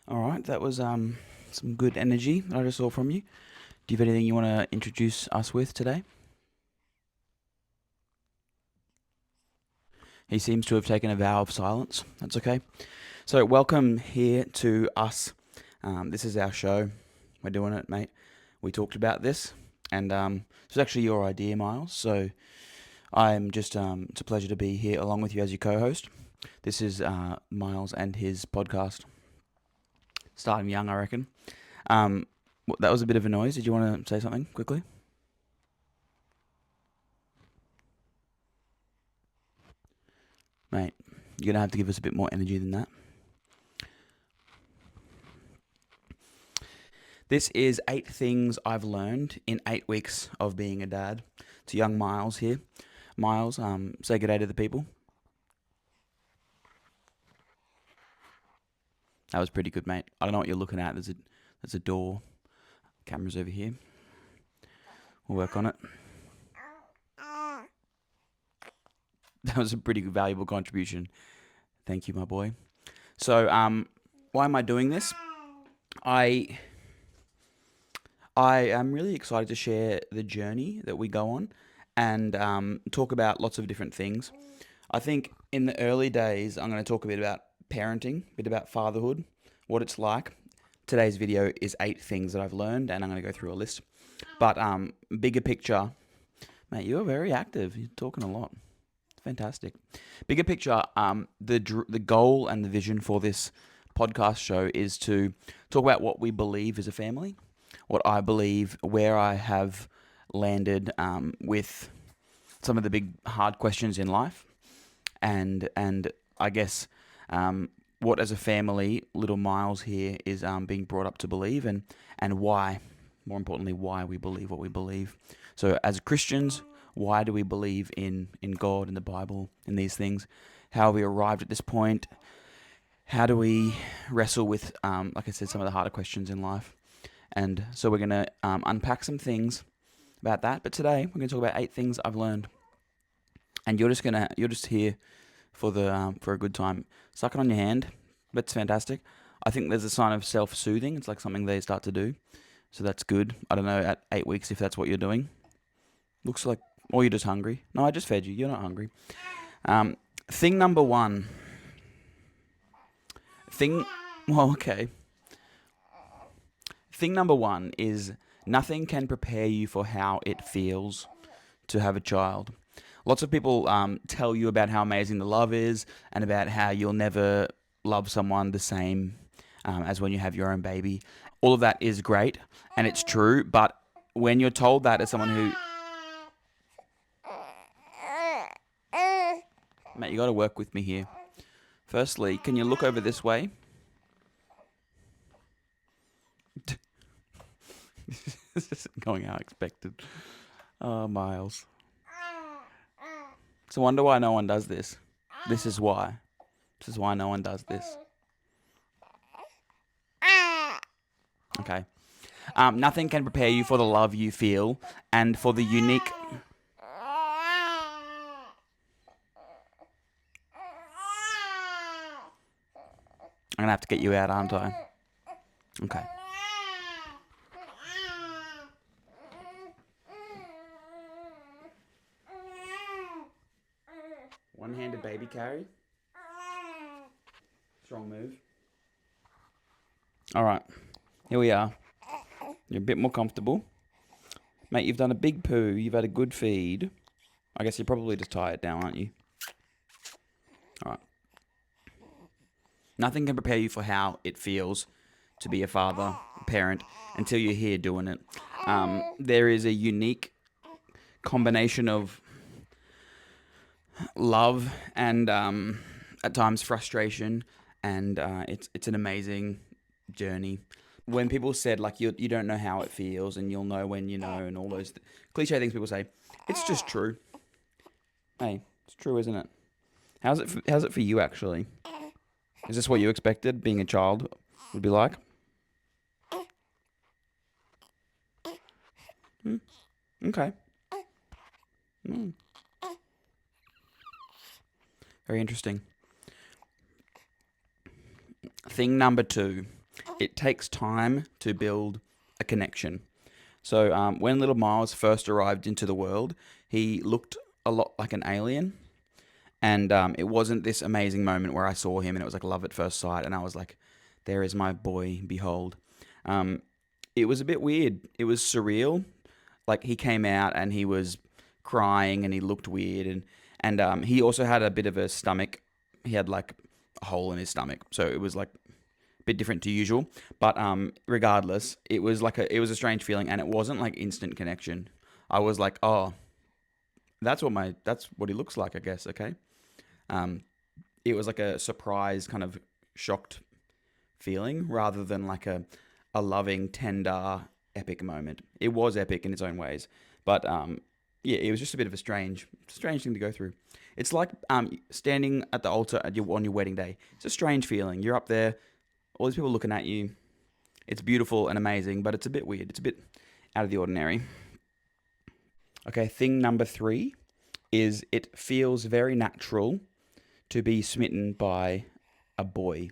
All right, that was some good energy that I just saw from you. Do you have anything you want to introduce us with today? He seems to have taken a vow of silence. That's okay. So, welcome here to us. This is our show. We're doing it, mate. We talked about this, and it's actually your idea, Miles. So, I'm just it's a pleasure to be here along with you as your co-host. This is Miles and his podcast, starting young, I reckon. That was a bit of a noise. Did you want to say something quickly? Mate, you're going to have to give us a bit more energy than that. This is 8 things I've learned in 8 weeks of being a dad. To young Miles here. Miles, say good day to the people. That was pretty good, mate. I don't know what you're looking at. There's a door. Camera's over here. We'll work on it. That was a pretty valuable contribution. Thank you, my boy. So, why am I doing this? I I am really excited to share the journey that we go on and talk about lots of different things. I think in the early days, I'm going to talk a bit about parenting, a bit about fatherhood, what it's like. Today's video is 8 things that I've learned, and I'm going to go through a list. But bigger picture, mate, you're very active. You're talking a lot. Fantastic. Bigger picture, the goal and the vision for this podcast show is to talk about what we believe as a family, what I believe, where I have landed with some of the big hard questions in life, and I guess what as a family, little Miles here is being brought up to believe, and why, more importantly, why we believe what we believe. So as Christians, why do we believe in God and the Bible and these things? How have we arrived at this point? How do we wrestle with, like I said, some of the harder questions in life? And so we're going to unpack some things about that. But today we're going to talk about 8 things I've learned, and you're just here for a good time. Suck it on your hand. That's fantastic. I think there's a sign of self-soothing. It's like something they start to do, so that's good. I don't know at 8 weeks if that's what you're doing. Looks like, or you're just hungry. No, I just fed you. You're not hungry. Thing number one. Well, okay. Thing number one is nothing can prepare you for how it feels to have a child. Lots of people tell you about how amazing the love is and about how you'll never love someone the same as when you have your own baby. All of that is great and it's true, but when you're told that as someone who... Mate, you got to work with me here. Firstly, can you look over this way? This isn't going how expected. Oh, Miles. So I wonder why no one does this. This is why. This is why no one does this. Okay. Nothing can prepare you for the love you feel and for the unique... I'm going to have to get you out, aren't I? Okay. One-handed baby carry. Strong move. All right. Here we are. You're a bit more comfortable. Mate, you've done a big poo. You've had a good feed. I guess you're probably just tired now, aren't you? All right. Nothing can prepare you for how it feels to be a father, a parent, until you're here doing it. There is a unique combination of love and at times frustration, and it's an amazing journey. When people said like you don't know how it feels and you'll know when you know and all those cliche things people say, it's just true. Hey, it's true, isn't it? How's it for you actually? Is this what you expected being a child would be like? Hmm. Okay. Hmm. Very interesting. Thing number 2. it takes time to build a connection. So when little Miles first arrived into the world, he looked a lot like an alien. And it wasn't this amazing moment where I saw him and it was like love at first sight. And I was like, there is my boy, behold. Um, it was a bit weird. It was surreal. Like he came out and he was crying and he looked weird. And he also had a bit of a stomach. He had like a hole in his stomach. So it was like bit different to usual. But regardless, it was a strange feeling, and it wasn't like instant connection. I was like, oh, that's what he looks like, I guess. Okay. Um, it was like a surprise, kind of shocked feeling, rather than like a loving, tender, epic moment. It was epic in its own ways, but yeah, it was just a bit of a strange thing to go through. It's like standing at the altar on your wedding day. It's a strange feeling. You're up there, all these people looking at you. It's beautiful and amazing, but it's a bit weird. It's a bit out of the ordinary. Okay, thing number 3 is it feels very natural to be smitten by a boy.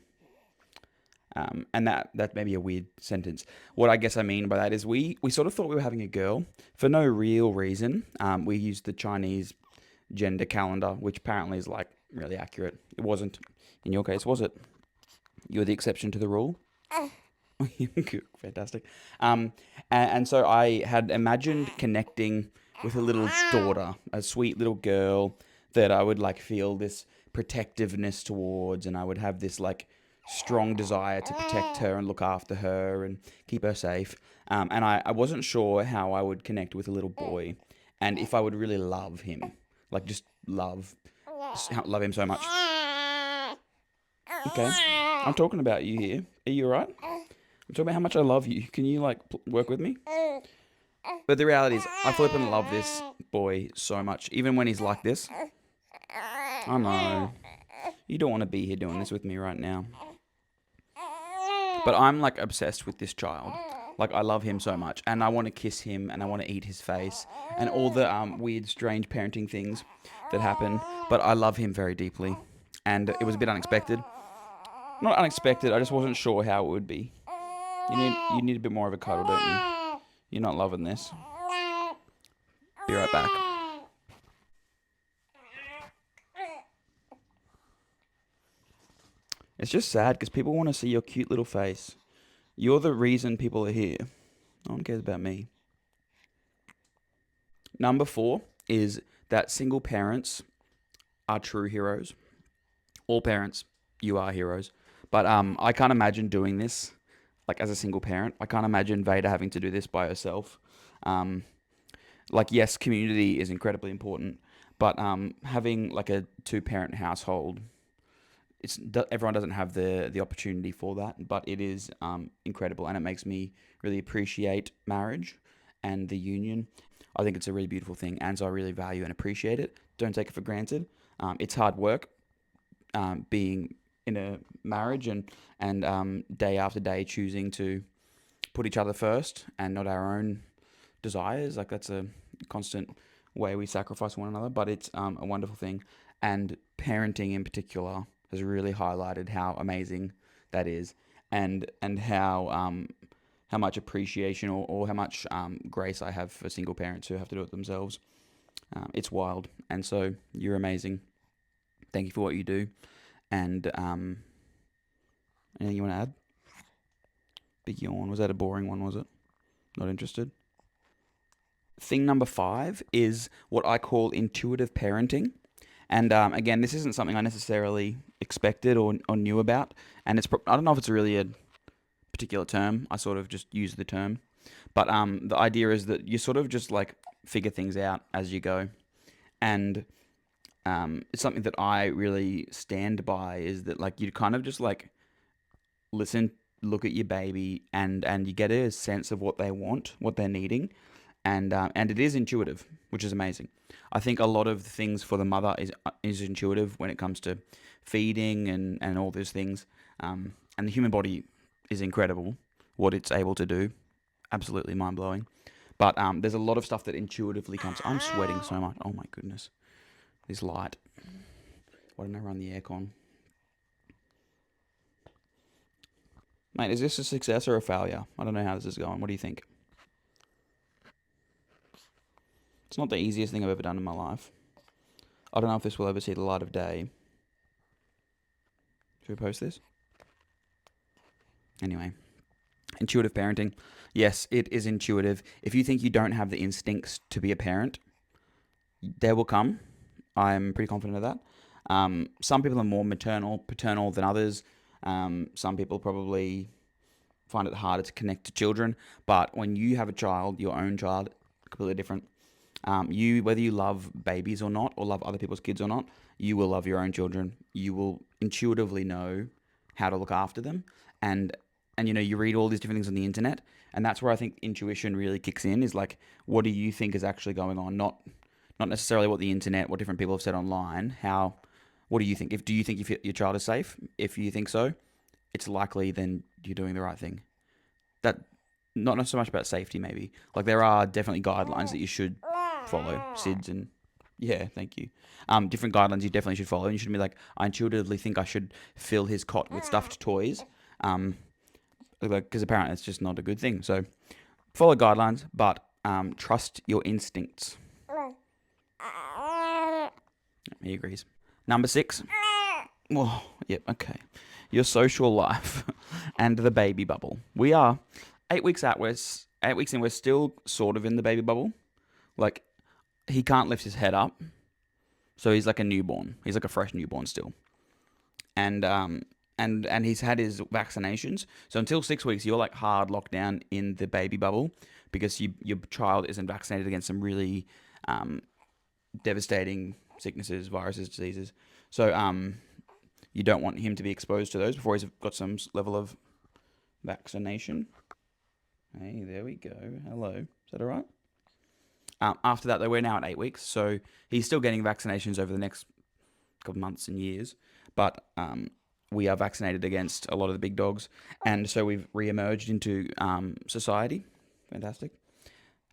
And that may be a weird sentence. What I guess I mean by that is we sort of thought we were having a girl for no real reason. We used the Chinese gender calendar, which apparently is like really accurate. It wasn't in your case, was it? You were the exception to the rule. Fantastic. And so I had imagined connecting with a little daughter, a sweet little girl that I would like feel this protectiveness towards, and I would have this like strong desire to protect her and look after her and keep her safe. And I wasn't sure how I would connect with a little boy, and if I would really love him, like just love him so much. Okay, I'm talking about you here. Are you alright? I'm talking about how much I love you. Can you like work with me? But the reality is, I flippin' love this boy so much, even when he's like this. I know you don't want to be here doing this with me right now, but I'm like obsessed with this child. Like I love him so much, and I want to kiss him, and I want to eat his face, and all the weird, strange parenting things that happen. But I love him very deeply, and it was a bit unexpected. Not unexpected. I just wasn't sure how it would be. You need a bit more of a cuddle, don't you? You're not loving this. Be right back. It's just sad because people want to see your cute little face. You're the reason people are here. No one cares about me. Number 4 is that single parents are true heroes. All parents, you are heroes. But I can't imagine doing this like as a single parent. I can't imagine Veda having to do this by herself. Um, like yes, community is incredibly important, but having like a 2-parent household, everyone doesn't have the opportunity for that, but it is incredible, and it makes me really appreciate marriage and the union. I think it's a really beautiful thing, and so I really value and appreciate it. Don't take it for granted. It's hard work being in a marriage and day after day choosing to put each other first and not our own desires. Like that's a constant way we sacrifice one another, but it's a wonderful thing. And parenting in particular has really highlighted how amazing that is, and how much appreciation or how much grace I have for single parents who have to do it themselves. It's wild, and so you're amazing. Thank you for what you do. And anything you want to add? Big yawn. Was that a boring one? Was it? Not interested. Thing number 5 is what I call intuitive parenting. And again, this isn't something I necessarily expected or knew about. And I don't know if it's really a particular term. I sort of just use the term. But the idea is that you sort of just like figure things out as you go. And it's something that I really stand by, is that like you kind of just like listen, look at your baby, and you get a sense of what they want, what they're needing, and it is intuitive, which is amazing. I think a lot of things for the mother is intuitive when it comes to feeding and all those things. And the human body is incredible, what it's able to do, absolutely mind blowing. But there's a lot of stuff that intuitively comes. I'm sweating so much. Oh my goodness, this light. Why didn't I run the aircon? Mate, is this a success or a failure? I don't know how this is going. What do you think? It's not the easiest thing I've ever done in my life. I don't know if this will ever see the light of day. Should we post this? Anyway, intuitive parenting. Yes, it is intuitive. If you think you don't have the instincts to be a parent, they will come. I'm pretty confident of that. Some people are more paternal than others. Some people probably find it harder to connect to children. But when you have a child, your own child, completely different. Whether you love babies or not, or love other people's kids or not, you will love your own children. You will intuitively know how to look after them, and you read all these different things on the internet, and that's where I think intuition really kicks in. Is like, what do you think is actually going on? Not necessarily what the internet, what different people have said online. What do you think? Do you think if your child is safe? If you think so, it's likely then you're doing the right thing. That not so much about safety, maybe. Like there are definitely guidelines that you should follow, SIDS and yeah, thank you. Different guidelines you definitely should follow, and you shouldn't be like, I intuitively think I should fill his cot with stuffed toys, because apparently it's just not a good thing. So follow guidelines, but trust your instincts. He agrees. Number 6. Oh, yep, okay. Your social life and the baby bubble. We are 8 weeks out. We're 8 weeks in. We're still sort of in the baby bubble. Like, he can't lift his head up, so he's like a newborn. He's like a fresh newborn still, and he's had his vaccinations. So until 6 weeks, you're like hard locked down in the baby bubble because your child isn't vaccinated against some really devastating sicknesses, viruses, diseases. So you don't want him to be exposed to those before he's got some level of vaccination. Hey, there we go. Hello. Is that all right? After that, though, we're now at 8 weeks, so he's still getting vaccinations over the next couple of months and years, but we are vaccinated against a lot of the big dogs, and so we've re-emerged into society. Fantastic.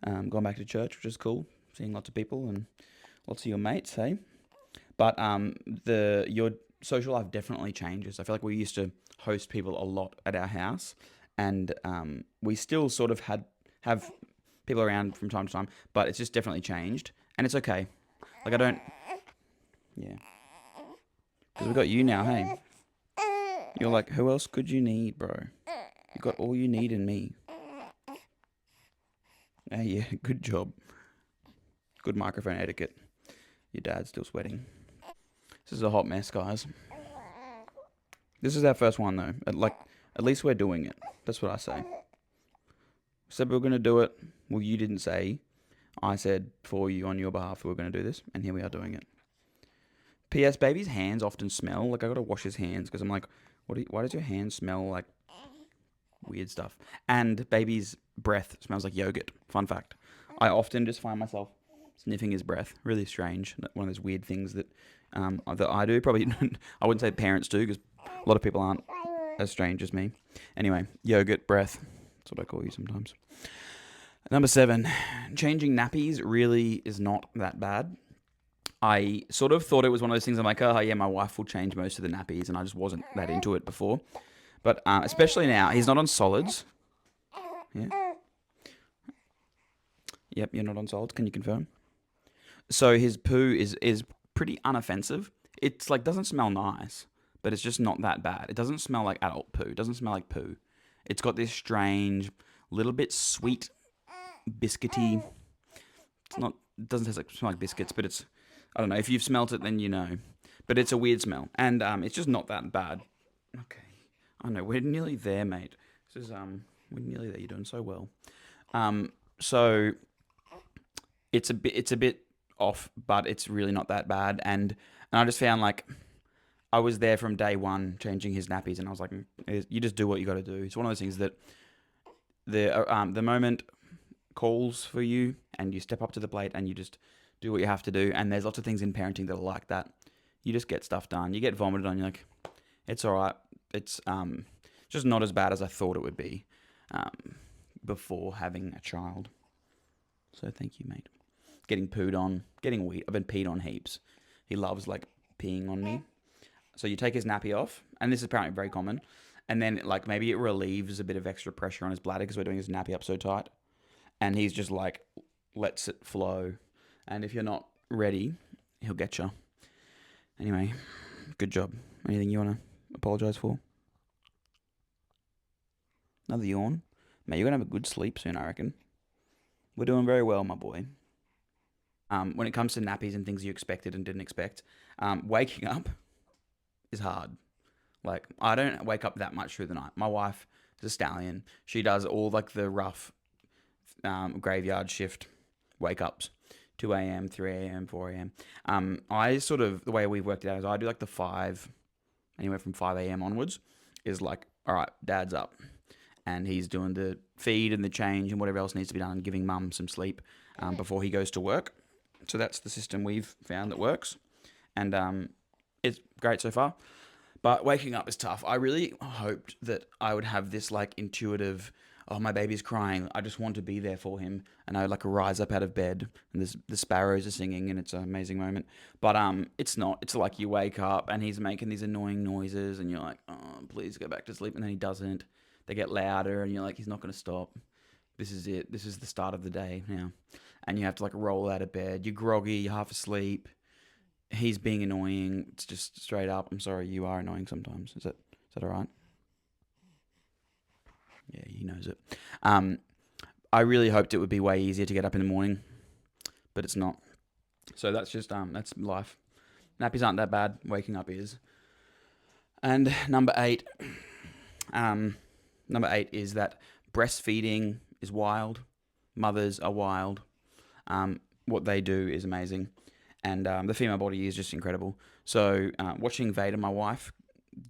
Gone back to church, which is cool, seeing lots of people and lots of your mates, hey? But your social life definitely changes. I feel like we used to host people a lot at our house, and we still sort of have people around from time to time, but it's just definitely changed, and it's okay. Like yeah, because we got you now, hey. You're like, who else could you need, bro? You got all you need in me. Hey, yeah, good job. Good microphone etiquette. Your dad's still sweating. This is a hot mess, guys. This is our first one, though. At least we're doing it. That's what I say. Said we were going to do it. Well, you didn't say. I said for you, on your behalf, we were going to do this, and here we are doing it. P.S. Baby's hands often smell. Like, I got to wash his hands because I'm like, why does your hand smell like weird stuff? And baby's breath smells like yogurt. Fun fact. I often just find myself sniffing his breath. Really strange. One of those weird things that I do. Probably, I wouldn't say parents do because a lot of people aren't as strange as me. Anyway, yogurt breath. That's what I call you sometimes. Number 7, changing nappies really is not that bad. I sort of thought it was one of those things. I'm like, oh yeah, my wife will change most of the nappies, and I just wasn't that into it before. But especially now, he's not on solids. Yeah. Yep, you're not on solids. Can you confirm? So his poo is pretty unoffensive. It's like doesn't smell nice, but it's just not that bad. It doesn't smell like adult poo. It doesn't smell like poo. It's got this strange, little bit sweet, biscuity. It's not. It doesn't smell like biscuits, but it's. I don't know. If you've smelt it, then you know. But it's a weird smell, and it's just not that bad. Okay, I know we're nearly there, mate. This is we're nearly there. You're doing so well. So it's a bit off, but it's really not that bad. And I just found like I was there from day one changing his nappies, and I was like, you just do what you got to do. It's one of those things that the moment calls for you, and you step up to the plate, and you just do what you have to do. And there's lots of things in parenting that are like that. You just get stuff done. You get vomited on. You're like, it's all right. It's just not as bad as I thought it would be before having a child. So thank you, mate. Getting pooed on, getting weird. I've been peed on heaps. He loves like peeing on me. So you take his nappy off, and this is apparently very common, And then like maybe it relieves a bit of extra pressure on his bladder because we're doing his nappy up so tight. And he's just like lets it flow. And if you're not ready, he'll get you. Anyway, good job. Anything you want to apologise for? Another yawn? Mate, you're going to have a good sleep soon, I reckon. We're doing very well, my boy. When it comes to nappies and things you expected and didn't expect, waking up is hard. Like, I don't wake up that much through the night. My wife is a stallion. She does all like the rough graveyard shift wake ups. 2 a.m., 3 a.m., 4 a.m. I sort of, the way we've worked it out is I do like the 5, anywhere from 5 a.m. onwards, is like, all right, dad's up. And he's doing the feed and the change and whatever else needs to be done and giving mum some sleep before he goes to work. So that's the system we've found that works. And it's great so far. But waking up is tough. I really hoped that I would have this like intuitive, oh, my baby's crying, I just want to be there for him. And I would like rise up out of bed and the sparrows are singing and it's an amazing moment. But it's not. It's like you wake up and he's making these annoying noises and you're like, oh, please go back to sleep. And then he doesn't. They get louder and you're like, he's not going to stop. This is it. This is the start of the day now. And you have to like roll out of bed. You're groggy, you're half asleep. He's being annoying. It's just straight up. I'm sorry, you are annoying sometimes. Is that all right? Yeah, he knows it. I really hoped it would be way easier to get up in the morning, but it's not. So that's just that's life. Nappies aren't that bad. Waking up is. And number 8 is that breastfeeding is wild. Mothers are wild. What they do is amazing. And the female body is just incredible. So watching Veda, my wife,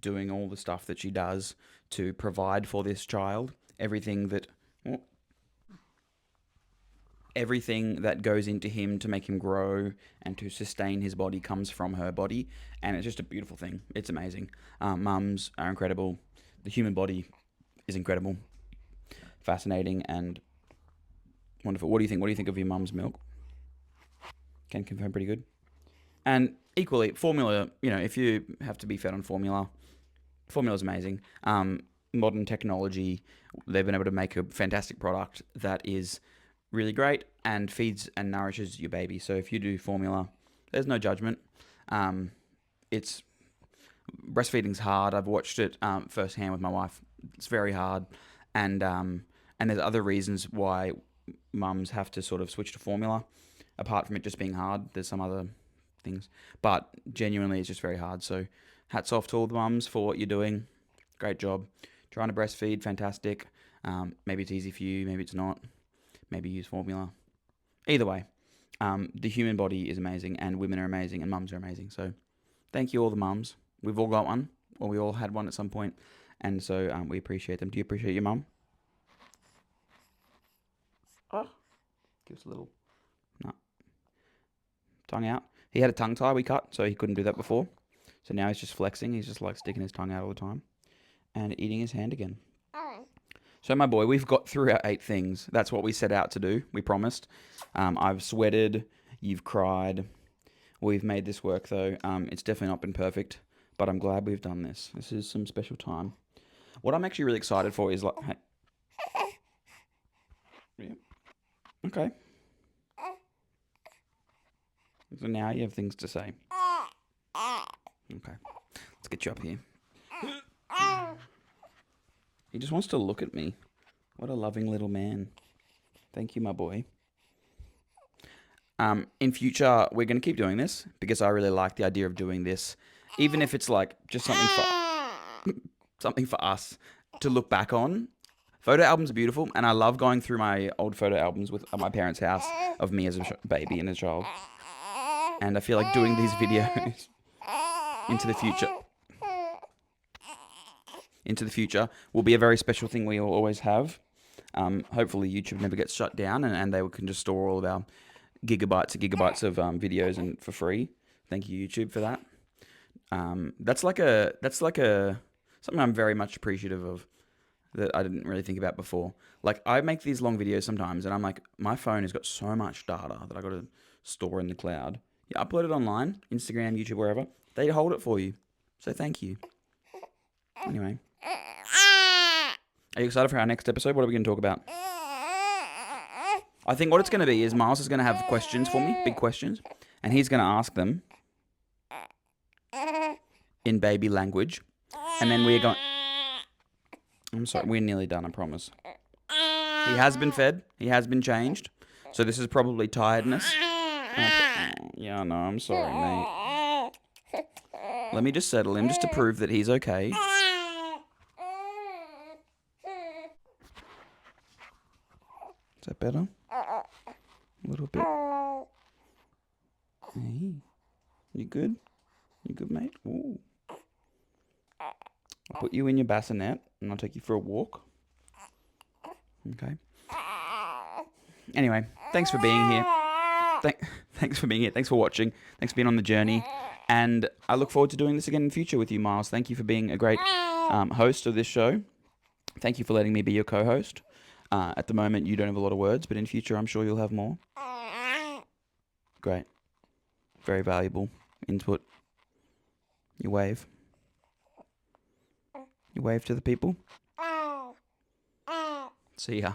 doing all the stuff that she does to provide for this child, everything that goes into him to make him grow and to sustain his body comes from her body. And it's just a beautiful thing. It's amazing. Mums are incredible. The human body is incredible, fascinating, and wonderful. What do you think? What do you think of your mum's milk? Can confirm pretty good. And equally, formula, if you have to be fed on formula is amazing. Modern technology, they've been able to make a fantastic product that is really great and feeds and nourishes your baby. So if you do formula, there's no judgment. Breastfeeding's hard. I've watched it firsthand with my wife. It's very hard. And there's other reasons why mums have to sort of switch to formula. Apart from it just being hard, there's some other things. But genuinely, it's just very hard. So hats off to all the mums for what you're doing. Great job. Trying to breastfeed, fantastic. Maybe it's easy for you, maybe it's not. Maybe use formula. Either way, the human body is amazing and women are amazing and mums are amazing. So thank you all the mums. We've all got one, or we all had one at some point. And so we appreciate them. Do you appreciate your mum? Oh, give us a little... No. Tongue out. He had a tongue tie we cut, so he couldn't do that before. So now he's just flexing. He's just like sticking his tongue out all the time and eating his hand again. So my boy, we've got through our 8 things. That's what we set out to do. We promised. I've sweated. You've cried. We've made this work though. It's definitely not been perfect, but I'm glad we've done this. This is some special time. What I'm actually really excited for is like... Hey. Yeah. Okay. So now you have things to say. Okay. Let's get you up here. He just wants to look at me. What a loving little man. Thank you, my boy. In future, we're going to keep doing this because I really like the idea of doing this. Even if it's like just something for us to look back on. Photo albums are beautiful, and I love going through my old photo albums at my parents' house of me as a baby and a child. And I feel like doing these videos into the future will be a very special thing we will always have. Hopefully YouTube never gets shut down and they can just store all of our gigabytes of videos and for free. Thank you, YouTube, for that. That's like something I'm very much appreciative of that I didn't really think about before. Like, I make these long videos sometimes and I'm like, my phone has got so much data that I got to store in the cloud. You upload it online, Instagram, YouTube, wherever. They hold it for you. So thank you. Anyway. Are you excited for our next episode? What are we going to talk about? I think what it's going to be is Miles is going to have questions for me, big questions, and he's going to ask them in baby language, and then we're going... I'm sorry, we're nearly done, I promise. He has been fed. He has been changed. So this is probably tiredness. Yeah, no, I'm sorry, mate. Let me just settle him just to prove that he's okay. Is that better? A little bit. Hey, you good? You good, mate? Ooh. I'll put you in your bassinet and I'll take you for a walk. Okay. Anyway, thanks for being here. Thanks for being here. Thanks for watching. Thanks for being on the journey. And I look forward to doing this again in the future with you, Miles. Thank you for being a great host of this show. Thank you for letting me be your co-host. At the moment, you don't have a lot of words, but in future, I'm sure you'll have more. Great. Very valuable input. You wave. You wave to the people. See ya.